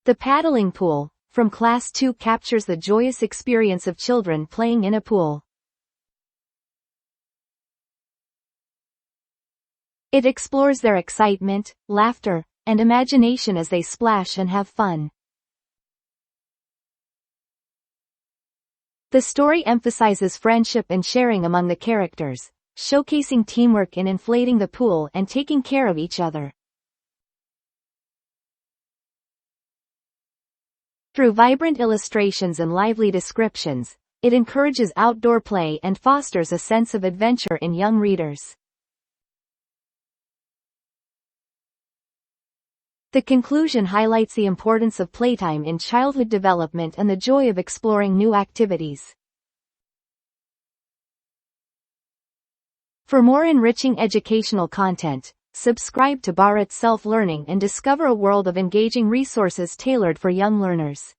The paddling pool, from Class 2, captures the joyous experience of children playing in a pool. It explores their excitement, laughter, and imagination as they splash and have fun. The story emphasizes friendship and sharing among the characters, showcasing teamwork in inflating the pool and taking care of each other. Through vibrant illustrations and lively descriptions, it encourages outdoor play and fosters a sense of adventure in young readers. The conclusion highlights the importance of playtime in childhood development and the joy of exploring new activities. For more enriching educational content, subscribe to Bharat Self-Learning and discover a world of engaging resources tailored for young learners.